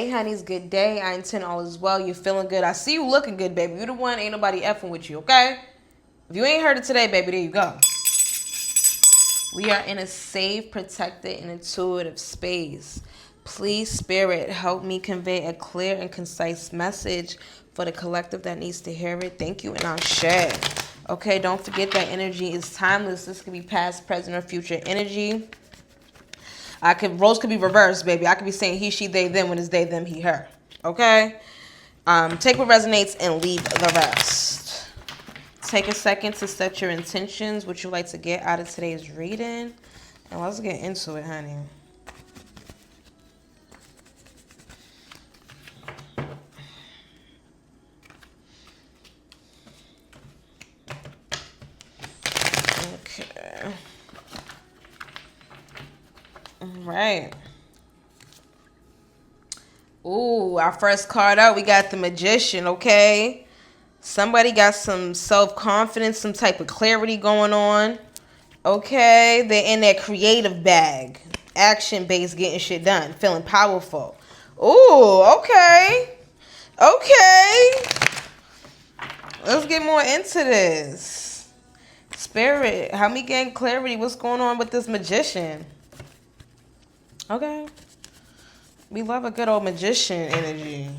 Hey, honeys, good day. I intend all is well. You're feeling good. I see you looking good, baby. You the one. Ain't nobody effing with you, okay? If you ain't heard it today, baby, there you go. We are in a safe, protected, and intuitive space. Please, Spirit, help me convey a clear and concise message for the collective that needs to hear it. Thank you, and I'll share. Okay, don't forget that energy is timeless. This could be past, present, or future energy. Roles could be reversed, baby. I could be saying he, she, they, them when it's they, them, he, her. Okay? Take what resonates and leave the rest. Take a second to set your intentions, what you like to get out of today's reading. And let's get into it, honey. Okay. All right. Ooh, our first card out, we got the Magician, okay? Somebody got some self-confidence, some type of clarity going on. Okay, they're in that creative bag. Action-based, getting shit done. Feeling powerful. Ooh, okay. Okay. Let's get more into this. Spirit, help me gain clarity. What's going on with this Magician? Okay. We love a good old Magician energy.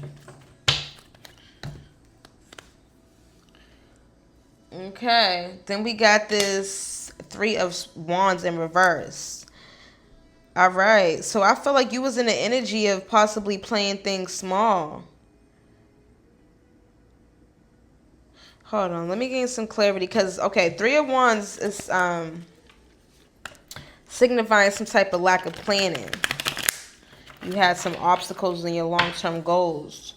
Okay. Then we got this Three of Wands in reverse. All right. So I feel like you was in the energy of possibly playing things small. Hold on. Let me gain some clarity. Because, okay, Three of Wands is signifying some type of lack of planning. You had some obstacles in your long-term goals.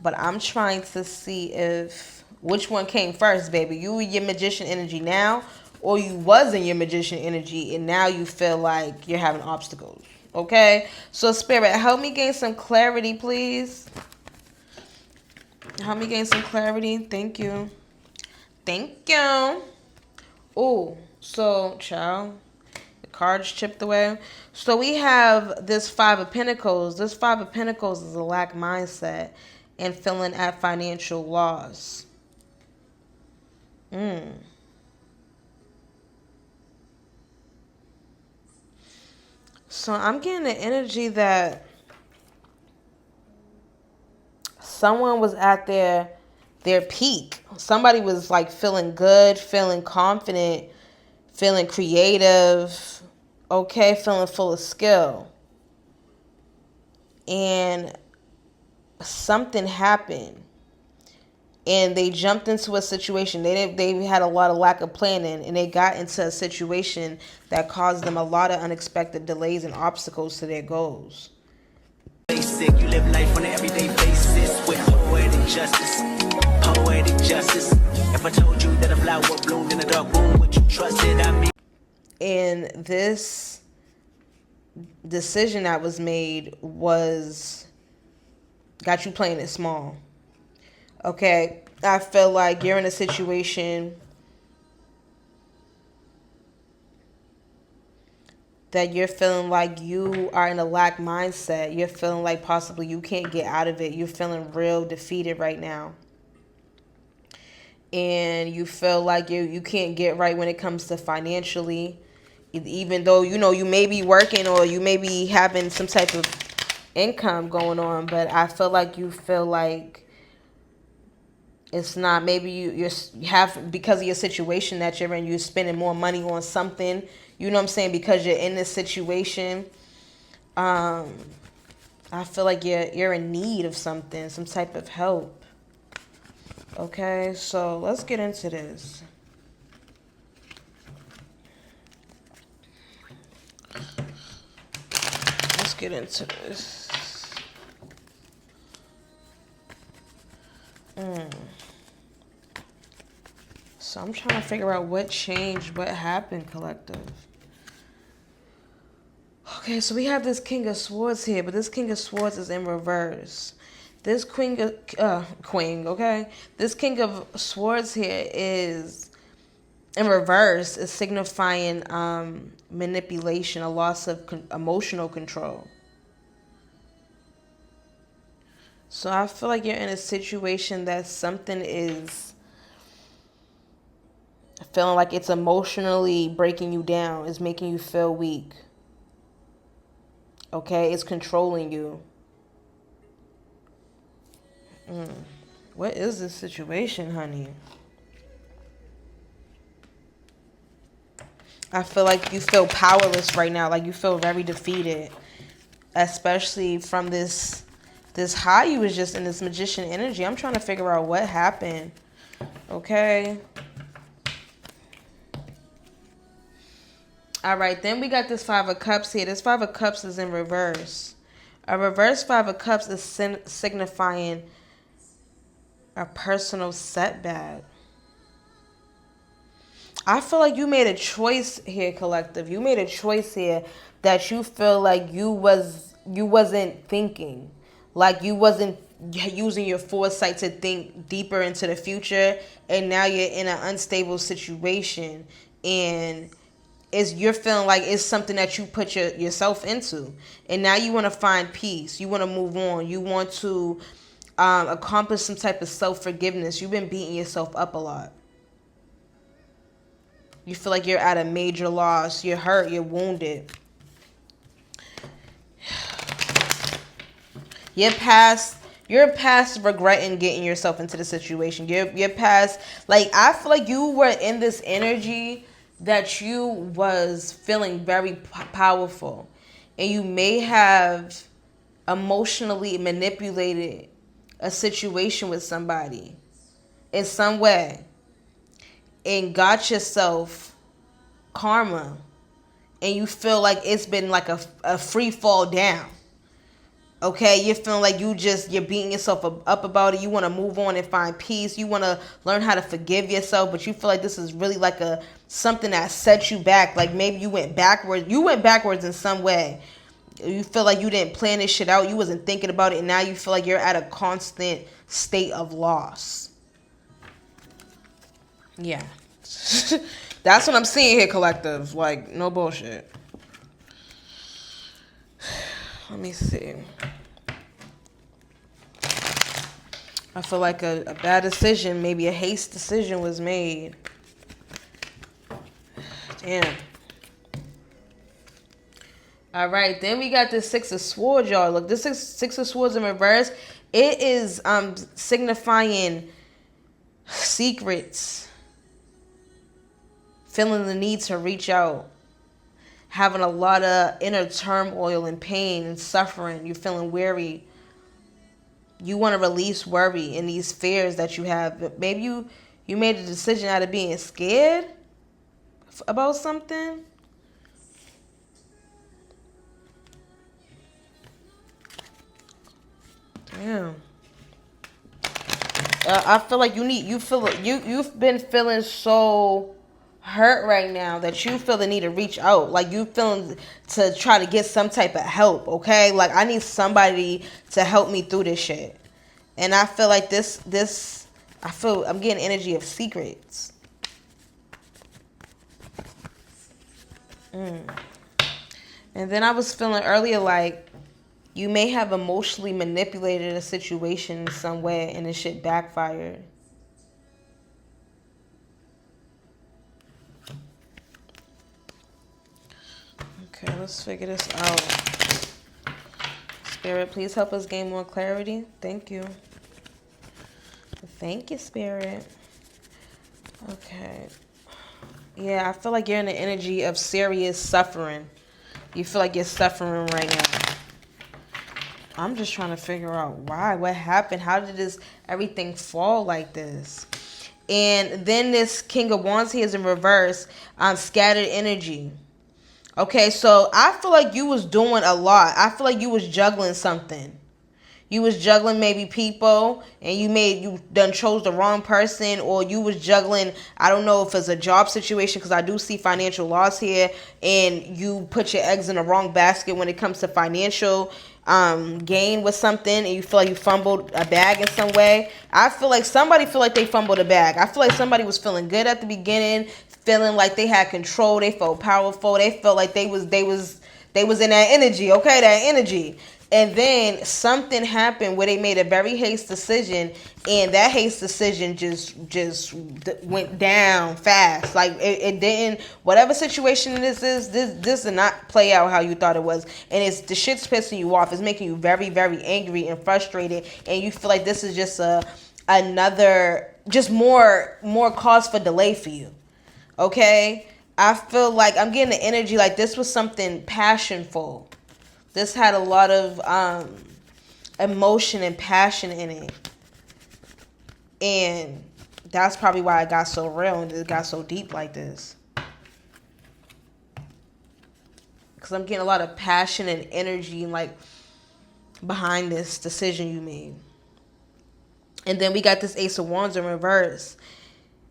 But I'm trying to see if which one came first, baby. You were your Magician energy now, or you was in your Magician energy and now you feel like you're having obstacles. Okay? So, Spirit, help me gain some clarity, please. Help me gain some clarity. Thank you. Thank you. Oh, so, child. The cards chipped away. So we have this Five of Pentacles. This Five of Pentacles is a lack mindset and feeling at financial loss. So I'm getting the energy that someone was at their peak. Somebody was like feeling good, feeling confident, feeling creative, okay, feeling full of skill. And something happened. And they jumped into a situation. They had a lot of lack of planning, and they got into a situation that caused them a lot of unexpected delays and obstacles to their goals. Basic, you live life on an everyday basis with poetic justice. Poetic justice. If I told you that a flower bloomed in a dark room, would you trust it? I mean, And this decision that was made got you playing it small. Okay, I feel like you're in a situation that you're feeling like you are in a lack mindset. You're feeling like possibly you can't get out of it. You're feeling real defeated right now. And you feel like you can't get right when it comes to financially. Even though, you may be working or you may be having some type of income going on. But I feel like you feel like it's not, maybe you have, because of your situation that you're in, you're spending more money on something, you know what I'm saying, because you're in this situation. I feel like you're in need of something, some type of help. Okay, so let's get into this. Let's get into this. So I'm trying to figure out what changed, what happened, collective. Okay, so we have this King of Swords here, but this King of Swords is in reverse. This Queen, okay? This King of Swords here is in reverse, is signifying manipulation, a loss of emotional control. So I feel like you're in a situation that something is feeling like it's emotionally breaking you down. It's making you feel weak. Okay? It's controlling you. What is this situation, honey? I feel like you feel powerless right now. Like you feel very defeated. Especially from this high you was just in, this magician energy. I'm trying to figure out what happened. Okay. All right, then we got this Five of Cups here. This Five of Cups is in reverse. A reverse Five of Cups is signifying a personal setback. I feel like you made a choice here, collective. You made a choice here that you feel like you wasn't thinking. Like you wasn't using your foresight to think deeper into the future, and now you're in an unstable situation, and you're feeling like it's something that you put yourself into, and now you want to find peace. You want to move on. You want to accomplish some type of self-forgiveness. You've been beating yourself up a lot. You feel like you're at a major loss. You're hurt. You're wounded. You're past regretting getting yourself into the situation. You're past, like, I feel like you were in this energy that you was feeling very powerful. And you may have emotionally manipulated a situation with somebody in some way. And got yourself karma, and you feel like it's been like a free fall down. Okay, you're feeling like you're beating yourself up about it. You want to move on and find peace. You want to learn how to forgive yourself, but you feel like this is really like something that set you back. Like maybe you went backwards. You went backwards in some way. You feel like you didn't plan this shit out. You wasn't thinking about it, and now you feel like you're at a constant state of loss. Yeah. That's what I'm seeing here, collective. Like, no bullshit. Let me see. I feel like a bad decision, maybe a haste decision was made. Damn. All right, then we got this Six of Swords, y'all. Look, this Six of Swords in reverse. It is signifying secrets. Feeling the need to reach out. Having a lot of inner turmoil and pain and suffering. You're feeling weary. You want to release worry and these fears that you have. But maybe you made a decision out of being scared about something. Damn. I feel like you've been feeling so hurt right now that you feel the need to reach out. Like you feeling to try to get some type of help, okay? Like I need somebody to help me through this shit. And I feel like I'm getting energy of secrets. And then I was feeling earlier like you may have emotionally manipulated a situation in some way and this shit backfired. Okay, let's figure this out. Spirit, please help us gain more clarity. Thank you. Thank you, Spirit. Okay. Yeah, I feel like you're in the energy of serious suffering. You feel like you're suffering right now. I'm just trying to figure out why. What happened? How did everything fall like this? And then this King of Wands here is in reverse. Scattered energy. Okay, so I feel like you was doing a lot. I feel like you was juggling something. You was juggling maybe people, and you done chose the wrong person, or you was juggling, I don't know if it's a job situation, because I do see financial loss here, and you put your eggs in the wrong basket when it comes to financial gain with something, and you feel like you fumbled a bag in some way. I feel like somebody feel like they fumbled a bag. I feel like somebody was feeling good at the beginning, feeling like they had control, they felt powerful, they felt like they was in that energy, okay, that energy. And then something happened where they made a very hasty decision, and that hasty decision just went down fast. Like it didn't. Whatever situation this is, this did not play out how you thought it was, and it's the shit's pissing you off. It's making you very, very angry and frustrated, and you feel like this is just another, just more cause for delay for you. Okay, I feel like I'm getting the energy like this was something passionful. This had a lot of emotion and passion in it. And that's probably why it got so real and it got so deep like this. Because I'm getting a lot of passion and energy like behind this decision you made. And then we got this Ace of Wands in reverse.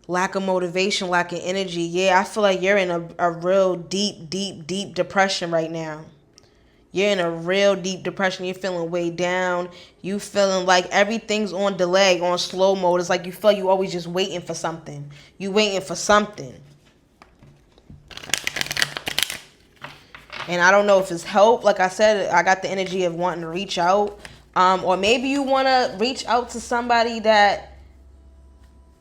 Lack of motivation, lack of energy. Yeah, I feel like you're in a real deep depression right now. You're in a real deep depression. You're feeling way down. You feeling like everything's on delay, on slow mode. It's like you feel you always just waiting for something. You waiting for something. And I don't know if it's help. Like I said, I got the energy of wanting to reach out. Or maybe you want to reach out to somebody that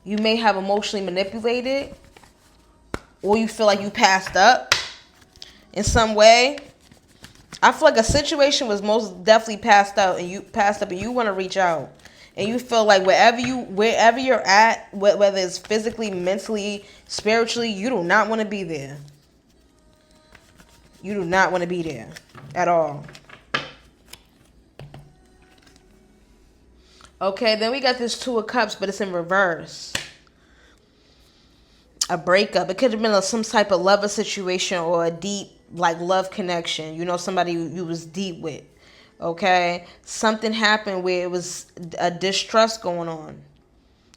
you may have emotionally manipulated. Or you feel like you passed up in some way. I feel like a situation was most definitely passed up and you want to reach out. And you feel like wherever you're at, whether it's physically, mentally, spiritually, you do not want to be there. You do not want to be there at all. Okay, then we got this Two of Cups, but it's in reverse. A breakup. It could have been some type of lover situation or a deep like love connection, you know, somebody you was deep with. Okay, something happened where it was a distrust going on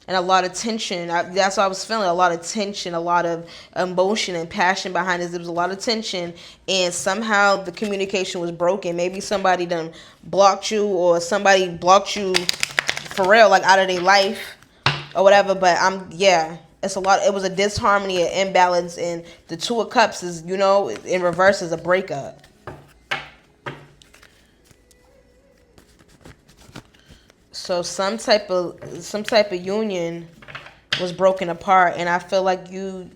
and a lot of tension. That's what I was feeling, a lot of tension, a lot of emotion and passion behind this. There was a lot of tension and somehow the communication was broken. Maybe somebody done blocked you or somebody blocked you for real, like out of their life or whatever. But it's a lot. It was a disharmony, an imbalance, and the Two of Cups is, you know, in reverse is a breakup. So some type of union was broken apart, and I feel like you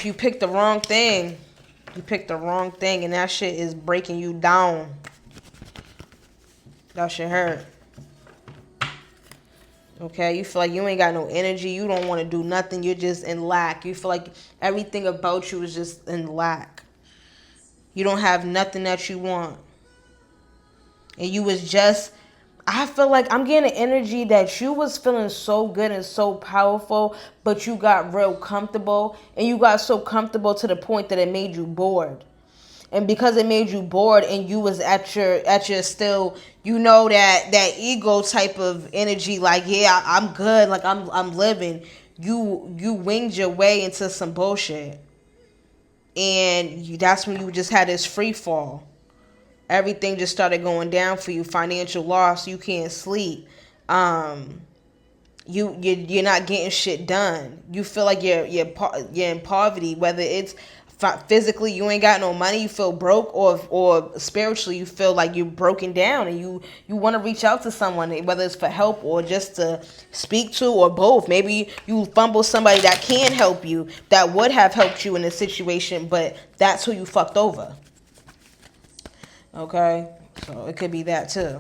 picked the wrong thing. You picked the wrong thing, and that shit is breaking you down. That shit hurt. Okay, you feel like you ain't got no energy. You don't want to do nothing. You're just in lack. You feel like everything about you is just in lack. You don't have nothing that you want. And you was just, I feel like I'm getting an energy that you was feeling so good and so powerful, but you got real comfortable. And you got so comfortable to the point that it made you bored. And because it made you bored and you was at your still, you know, that ego type of energy, like, yeah, I'm good, like I'm living. You winged your way into some bullshit. And that's when you just had this free fall. Everything just started going down for you. Financial loss, you can't sleep. You're not getting shit done. You feel like you're in poverty, whether it's physically you ain't got no money, you feel broke, or spiritually you feel like you're broken down and you want to reach out to someone, whether it's for help or just to speak to, or both. Maybe you fumble somebody that can help you, that would have helped you in this situation, but that's who you fucked over. Okay, so it could be that too.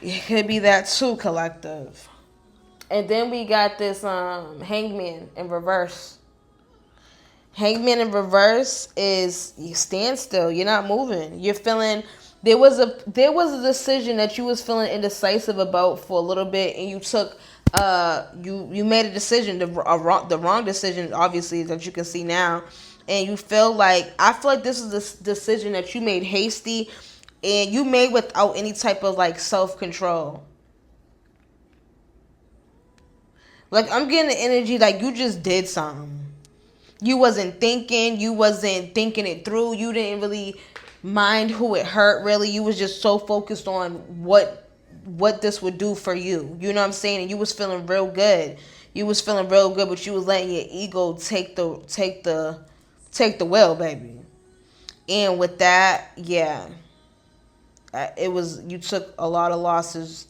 It could be that too, collective. And then we got this Hangman in reverse. Hangman in reverse is you stand still. You're not moving. You're feeling there was a decision that you was feeling indecisive about for a little bit, and you took you made a decision, the wrong decision, obviously, that you can see now, and you feel like, I feel like this is this decision that you made hasty, and you made without any type of like self-control. Like, I'm getting the energy like you just did something. You wasn't thinking it through. You didn't really mind who it hurt, really. You was just so focused on what this would do for you. You know what I'm saying? And you was feeling real good. You was feeling real good, but you was letting your ego take the take the wheel, baby. And with that, yeah, it was, you took a lot of losses.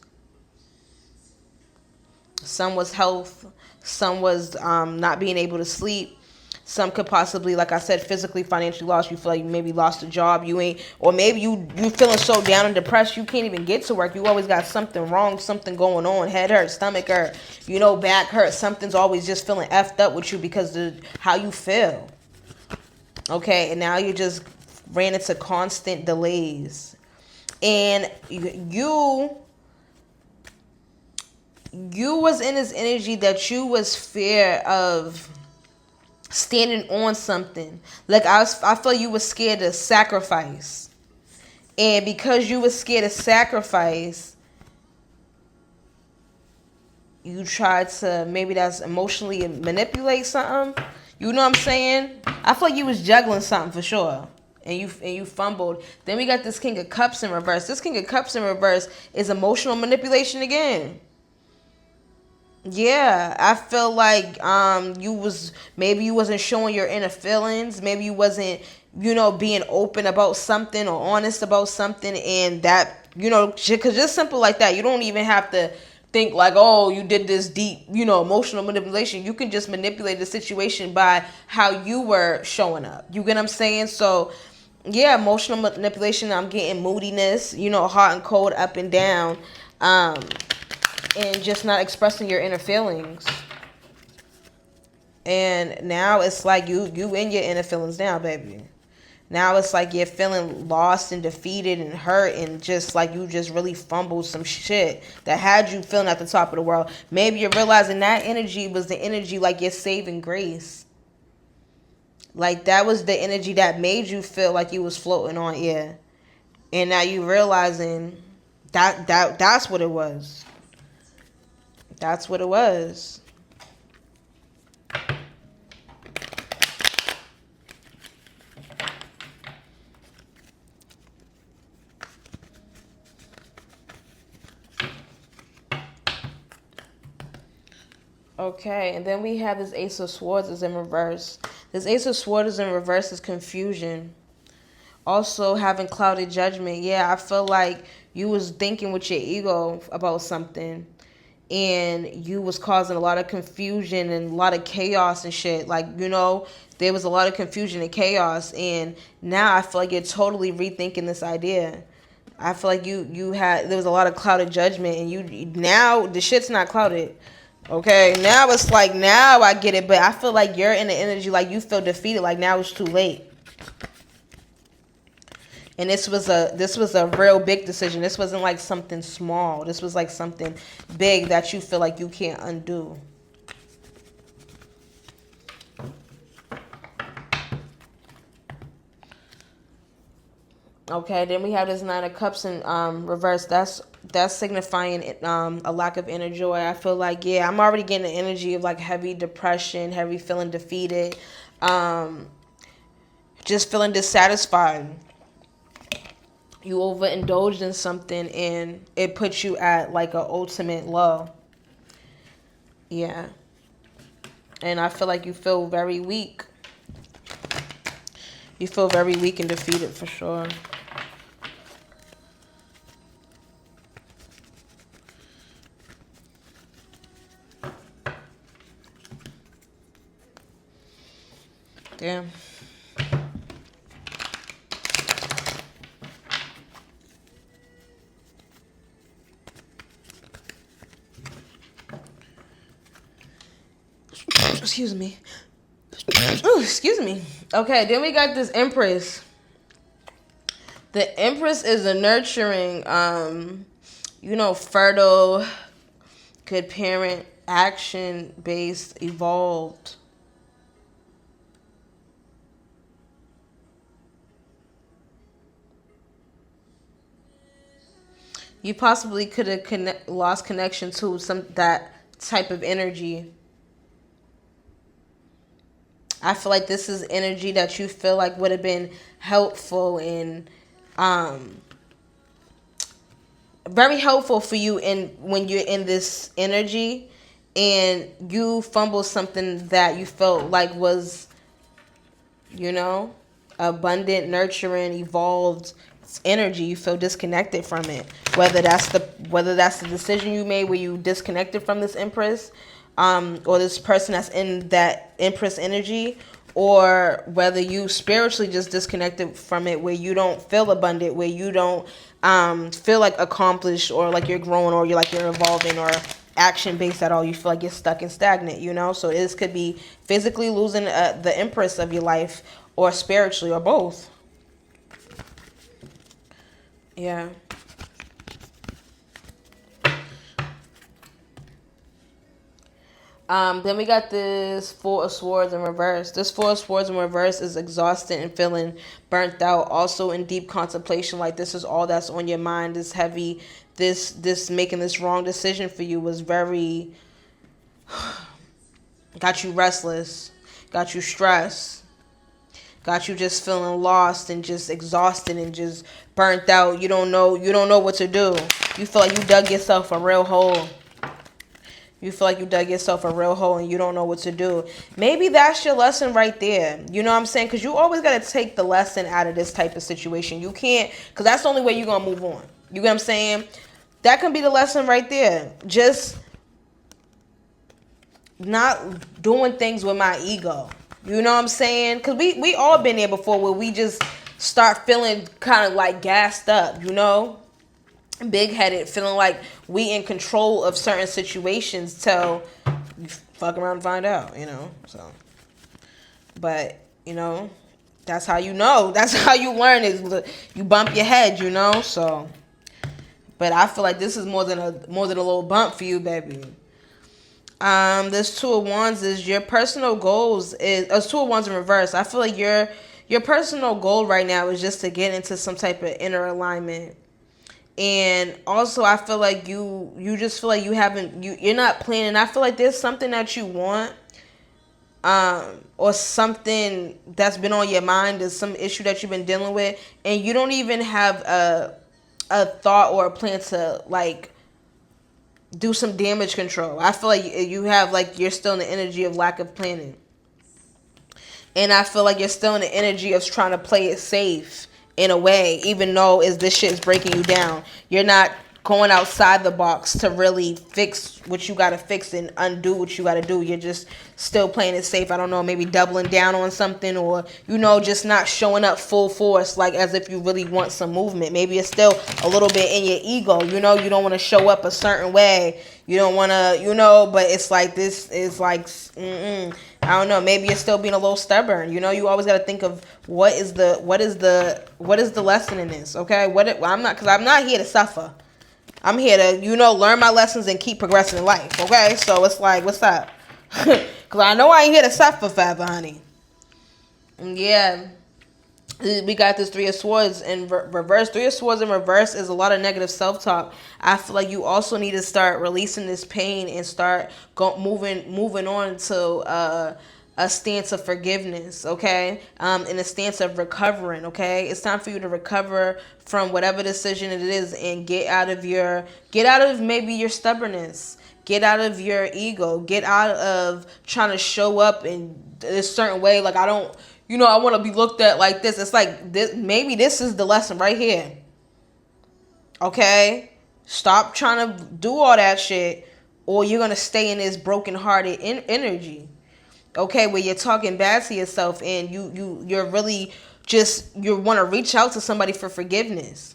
Some was health, some was not being able to sleep. Some could possibly, like I said, physically, financially lost. You feel like you maybe lost a job. You ain't, or maybe you feeling so down and depressed you can't even get to work. You always got something wrong, something going on. Head hurt, stomach hurt, back hurt. Something's always just feeling effed up with you because of how you feel. Okay, and now you just ran into constant delays, and you was in this energy that you was fear of standing on something. Like I feel you was scared to sacrifice. And because you was scared to sacrifice, you tried to, maybe that's emotionally manipulate something. You know what I'm saying? I feel like you was juggling something for sure. And you fumbled. Then we got this King of Cups in reverse. This King of Cups in reverse is emotional manipulation again. Yeah, I feel like you wasn't showing your inner feelings. Maybe you wasn't, being open about something or honest about something, and that, because just simple like that. You don't even have to think like, oh, you did this deep, emotional manipulation. You can just manipulate the situation by how you were showing up. You get what I'm saying? So, yeah, emotional manipulation. I'm getting moodiness, hot and cold, up and down. And just not expressing your inner feelings. And now it's like you in your inner feelings now, baby. Now it's like you're feeling lost and defeated and hurt, and just like you just really fumbled some shit that had you feeling at the top of the world. Maybe you're realizing that energy was the energy like your saving grace. Like that was the energy that made you feel like you was floating on air. And now you realizing that's what it was. That's what it was. Okay, and then we have this Ace of Swords is in reverse. This Ace of Swords in reverse is confusion. Also having clouded judgment. Yeah, I feel like you was thinking with your ego about something, and you was causing a lot of confusion and a lot of chaos and shit. Like, there was a lot of confusion and chaos, and now I feel like you're totally rethinking this idea. I feel like there was a lot of clouded judgment, and now the shit's not clouded. Okay, now it's like, now I get it, but I feel like you're in the energy like you feel defeated, like now it's too late. And this was a real big decision. This wasn't like something small. This was like something big that you feel like you can't undo. Okay, then we have this Nine of Cups in reverse. That's signifying a lack of inner joy. I feel like, yeah, I'm already getting the energy of like heavy depression, heavy feeling defeated, just feeling dissatisfied. You overindulged in something and it puts you at like an ultimate low. Yeah. And I feel like you feel very weak. You feel very weak and defeated for sure. Damn. Excuse me. Oh, excuse me. Okay, then we got this Empress. The Empress is a nurturing, fertile, good parent, action-based, evolved. You possibly could have lost connection to that type of energy. I feel like this is energy that you feel like would have been helpful and very helpful for you when you're in this energy, and you fumble something that you felt like was you know, abundant, nurturing, evolved energy. You feel disconnected from it. Whether that's the decision you made where you disconnected from this Empress, or this person that's in that Empress energy, or whether you spiritually just disconnected from it where you don't feel abundant, where you don't feel like accomplished or like you're growing or you're evolving or action based at all. You feel like you're stuck and stagnant, you know. So this could be physically losing the Empress of your life, or spiritually, or both. Yeah. Then we got this Four of Swords in reverse. This Four of Swords in reverse is exhausted and feeling burnt out. Also in deep contemplation, like this is all that's on your mind. This heavy, this making this wrong decision for you was very, got you restless, got you stressed, got you just feeling lost and just exhausted and just burnt out. You don't know what to do. You feel like you dug yourself a real hole. You feel like you dug yourself a real hole and you don't know what to do. Maybe that's your lesson right there. You know what I'm saying? Because you always got to take the lesson out of this type of situation. You can't, because that's the only way you're going to move on. You get what I'm saying? That can be the lesson right there. Just not doing things with my ego. You know what I'm saying? Because we all been there before where we just start feeling kind of like gassed up, you know? Big-headed, feeling like we in control of certain situations till you fuck around and find out, you know. So, but you know, that's how you know. That's how you learn, is you bump your head, you know. So, but I feel like this is more than a little bump for you, baby. This Two of Wands is your personal goals. Two of Wands in reverse. I feel like your personal goal right now is just to get into some type of inner alignment. And also, I feel like you just feel like you're not planning. I feel like there's something that you want, or something that's been on your mind. There's some issue that you've been dealing with, and you don't even have a thought or a plan to like do some damage control. I feel like you're still in the energy of lack of planning, and I feel like you're still in the energy of trying to play it safe. In a way, even though this shit is breaking you down, you're not going outside the box to really fix what you got to fix and undo what you got to do. You're just still playing it safe. I don't know, maybe doubling down on something, or, you know, just not showing up full force, like as if you really want some movement. Maybe it's still a little bit in your ego, you know, you don't want to show up a certain way. You don't want to, you know, but it's like, this is like, I don't know. Maybe you're still being a little stubborn. You know, you always got to think of what is the lesson in this. Okay, I'm not here to suffer. I'm here to, you know, learn my lessons and keep progressing in life. Okay, so it's like, what's up? Because I know I ain't here to suffer forever, honey. And yeah, we got this Three of Swords in reverse. Three of Swords in reverse is a lot of negative self-talk. I feel like you also need to start releasing this pain and start moving on to a stance of forgiveness, okay? In a stance of recovering, okay? It's time for you to recover from whatever decision it is and get out of maybe your stubbornness. Get out of your ego. Get out of trying to show up in a certain way. Like, I don't, you know, I want to be looked at like this. It's like, maybe this is the lesson right here. Okay? Stop trying to do all that shit, or you're going to stay in this brokenhearted energy. Okay? Where you're talking bad to yourself and you're really just, you want to reach out to somebody for forgiveness.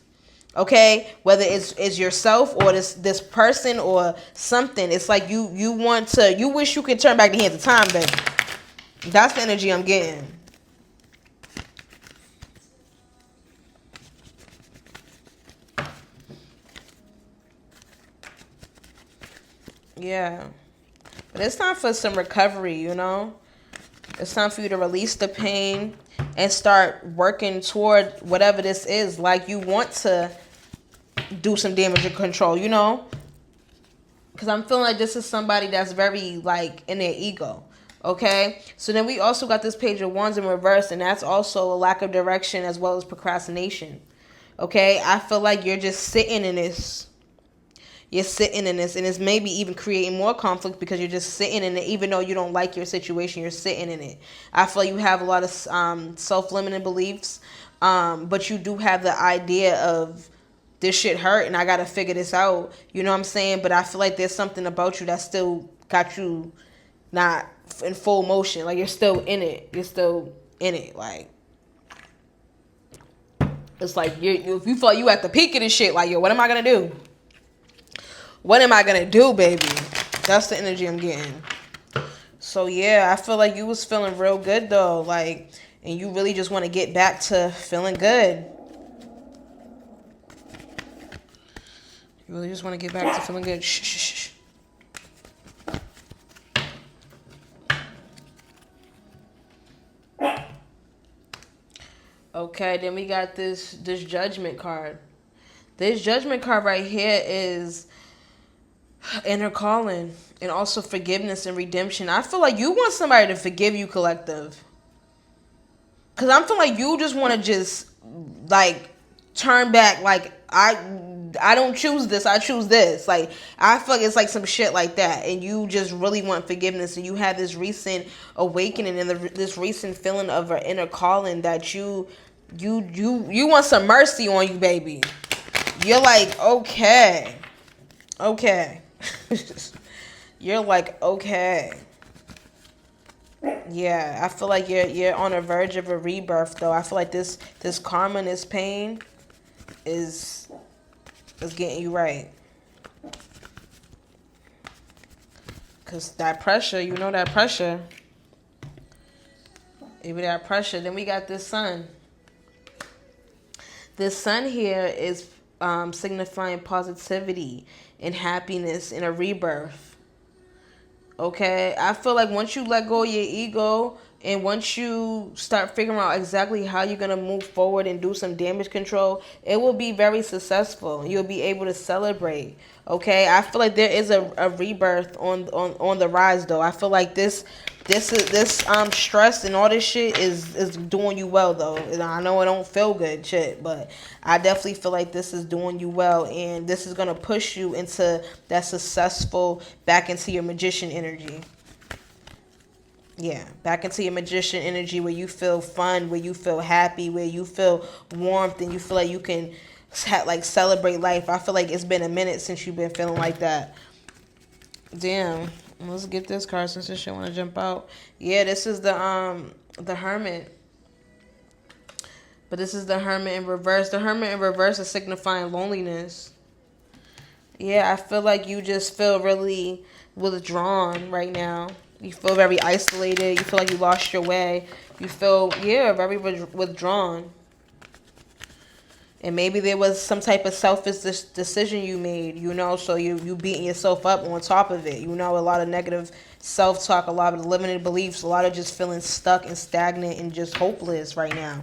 Okay, whether it's yourself or this person or something, it's like you wish you could turn back the hands of time, baby. That's the energy I'm getting. Yeah, but it's time for some recovery, you know. It's time for you to release the pain and start working toward whatever this is. Like, you want to do some damage control, you know? Because I'm feeling like this is somebody that's very, like, in their ego. Okay? So then we also got this Page of Wands in reverse, and that's also a lack of direction as well as procrastination. Okay? I feel like you're just sitting in this. You're sitting in this, and it's maybe even creating more conflict because you're just sitting in it, even though you don't like your situation. You're sitting in it. I feel like you have a lot of self-limiting beliefs, but you do have the idea of this shit hurt, and I gotta figure this out. You know what I'm saying? But I feel like there's something about you that still got you not in full motion. Like, you're still in it. You're still in it. Like, it's like if you feel like you at the peak of this shit, like, yo, what am I gonna do? What am I gonna do, baby? That's the energy I'm getting. So yeah, I feel like you was feeling real good though, like, and you really just want to get back to feeling good. You really just want to get back to feeling good. Shh, shh, shh. Okay, then we got this judgment card. This judgment card right here is inner calling and also forgiveness and redemption. I feel like you want somebody to forgive you, collective. Because I'm feeling like you just want to just, like, turn back. Like, I don't choose this. I choose this. Like, I feel like it's like some shit like that. And you just really want forgiveness. And you have this recent awakening and this recent feeling of an inner calling that you want some mercy on you, baby. You're like, okay. You're like, okay. Yeah, I feel like you're on the verge of a rebirth though. I feel like this karma and this pain is getting you right. Cause that pressure, you know, that pressure. Even that pressure. Then we got this sun. This sun here is signifying positivity and happiness and a rebirth. Okay, I feel like once you let go of your ego and once you start figuring out exactly how you're going to move forward and do some damage control, it will be very successful. You'll be able to celebrate. Okay, I feel like there is a rebirth on the rise though. I feel like this stress and all this shit is doing you well though. And I know it don't feel good shit, but I definitely feel like this is doing you well, and this is gonna push you into that successful, back into your magician energy. Yeah, back into your magician energy where you feel fun, where you feel happy, where you feel warmth, and you feel like you can like celebrate life. I feel like it's been a minute since you've been feeling like that. Damn. Let's get this card since this shit want to jump out. Yeah, this is the Hermit. But this is the Hermit in reverse. The Hermit in reverse is signifying loneliness. Yeah, I feel like you just feel really withdrawn right now. You feel very isolated. You feel like you lost your way. You feel, yeah, very withdrawn. And maybe there was some type of selfish decision you made, you know, so you beating yourself up on top of it. You know, a lot of negative self-talk, a lot of limited beliefs, a lot of just feeling stuck and stagnant and just hopeless right now.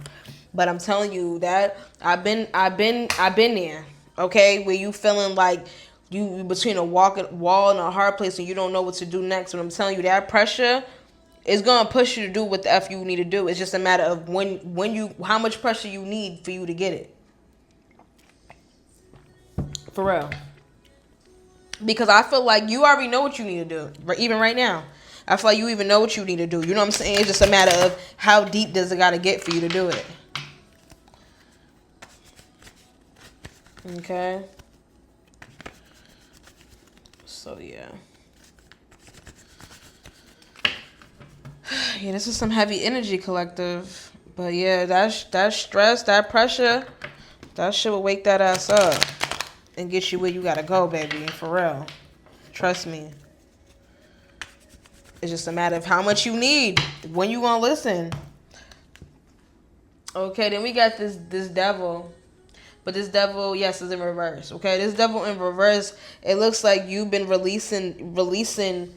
But I'm telling you that I've been there, okay, where you feeling like you between a wall and a hard place and you don't know what to do next. But I'm telling you, that pressure is gonna push you to do what the F you need to do. It's just a matter of how much pressure you need for you to get it. For real. Because I feel like you already know what you need to do. Even right now. I feel like you even know what you need to do. You know what I'm saying? It's just a matter of how deep does it got to get for you to do it. Okay. So, yeah. Yeah, this is some heavy energy, collective. But, yeah, that stress, that pressure, that shit will wake that ass up. And get you where you gotta go, baby. For real. Trust me. It's just a matter of how much you need. When you gonna listen. Okay, then we got this devil. But this devil, yes, is in reverse. Okay, this devil in reverse, it looks like you've been releasing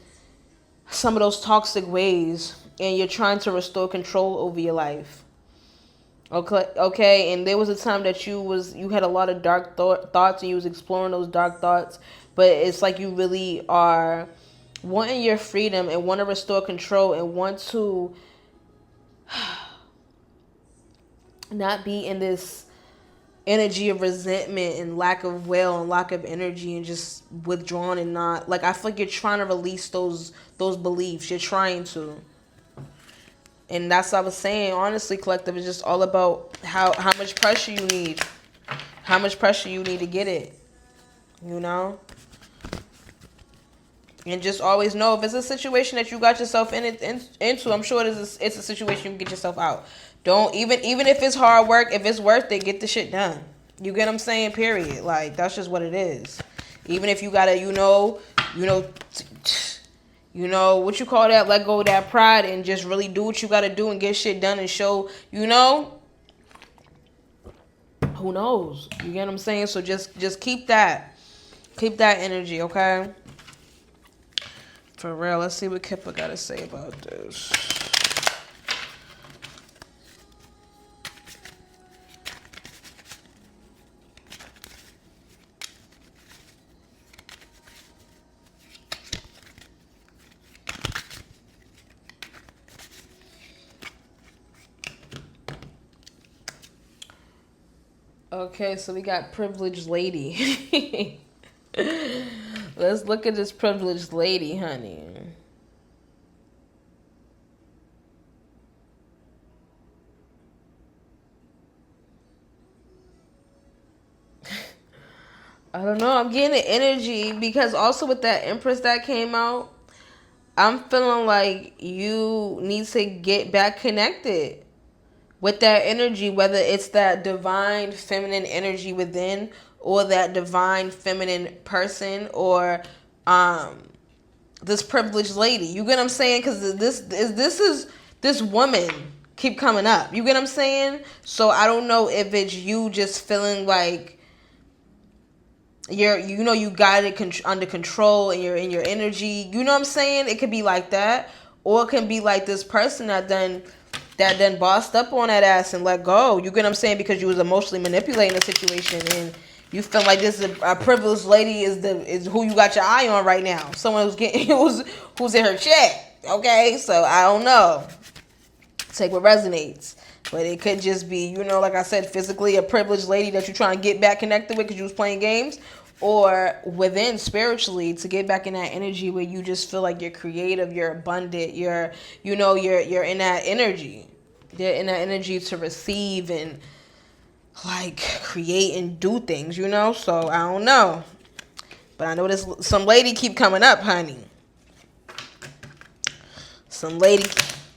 some of those toxic ways. And you're trying to restore control over your life. Okay, and there was a time that you had a lot of dark thoughts and you was exploring those dark thoughts, but it's like you really are wanting your freedom and want to restore control and want to not be in this energy of resentment and lack of will and lack of energy and just withdrawn and not like I feel like you're trying to release those beliefs. You're trying to. And that's what I was saying. Honestly, collective is just all about how much pressure you need. How much pressure you need to get it. You know? And just always know if it's a situation that you got yourself into, I'm sure it's a situation you can get yourself out. Don't even if it's hard work, if it's worth it, get the shit done. You get what I'm saying? Period. Like that's just what it is. Even if you gotta, you know what you call that, let go of that pride and just really do what you gotta do and get shit done and show, who knows? You get what I'm saying? So just keep that energy, okay? For real. Let's see what Kippa got to say about this. Okay, so we got privileged lady. Let's look at this privileged lady, honey. I don't know. I'm getting the energy because also with that Empress that came out, I'm feeling like you need to get back connected with that energy, whether it's that divine feminine energy within or that divine feminine person or this privileged lady. You get what I'm saying? Because this woman keep coming up. You get what I'm saying? So I don't know if it's you just feeling like you got it under control and you're in your energy. You know what I'm saying? It could be like that, or it can be like this person that done bossed up on that ass and let go. You get what I'm saying? Because you was emotionally manipulating the situation and you feel like this is a privileged lady is who you got your eye on right now. Someone who's in her check. Okay, so I don't know. Take what resonates. But it could just be, like I said, physically a privileged lady that you're trying to get back connected with because you was playing games, or within spiritually to get back in that energy where you just feel like you're creative, you're abundant, you're in that energy. You're in that energy to receive and like create and do things, So I don't know, but I know this some lady keep coming up, honey. Some lady.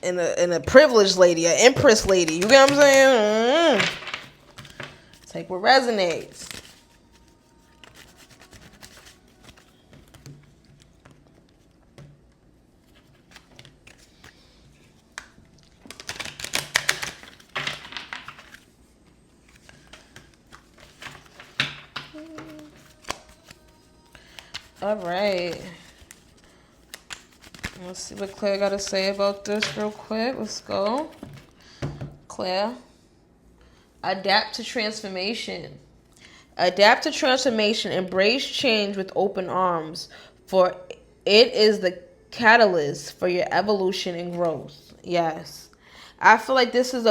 And a privileged lady, an empress lady. You get what I'm saying? Take what resonates. All right. Let's see what Claire got to say about this real quick. Let's go. Claire. Adapt to transformation. Adapt to transformation. Embrace change with open arms, for it is the catalyst for your evolution and growth. Yes. I feel like this is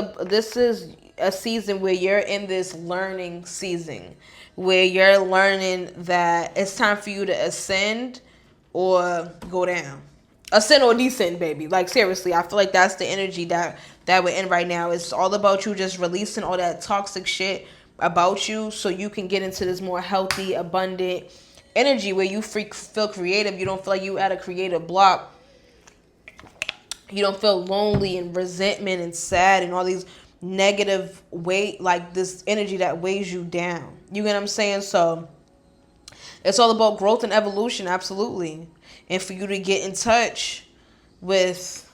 a season where you're in this learning season, where you're learning that it's time for you to ascend or go down. Ascend or descend, baby. Like, seriously, I feel like that's the energy that we're in right now. It's all about you just releasing all that toxic shit about you so you can get into this more healthy, abundant energy where you feel creative. You don't feel like you at a creative block. You don't feel lonely and resentment and sad and all these negative weight, like this energy that weighs you down. You get what I'm saying? So it's all about growth and evolution, absolutely. And for you to get in touch with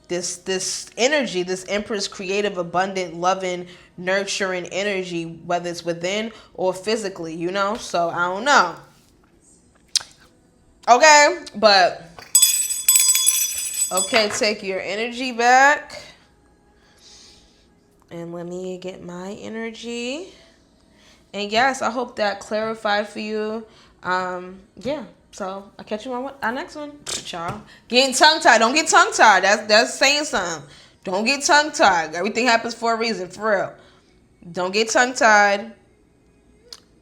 this energy, this Empress creative, abundant, loving, nurturing energy, whether it's within or physically, So I don't know. Okay, but okay, take your energy back. And let me get my energy. And yes, I hope that clarified for you. Yeah. So I'll catch you on our next one. Y'all. Getting tongue-tied. Don't get tongue-tied. That's saying something. Don't get tongue-tied. Everything happens for a reason, for real. Don't get tongue-tied.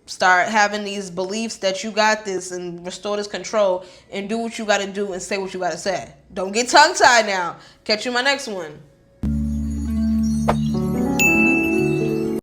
Start having these beliefs that you got this and restore this control and do what you got to do and say what you got to say. Don't get tongue-tied now. Catch you in my next one.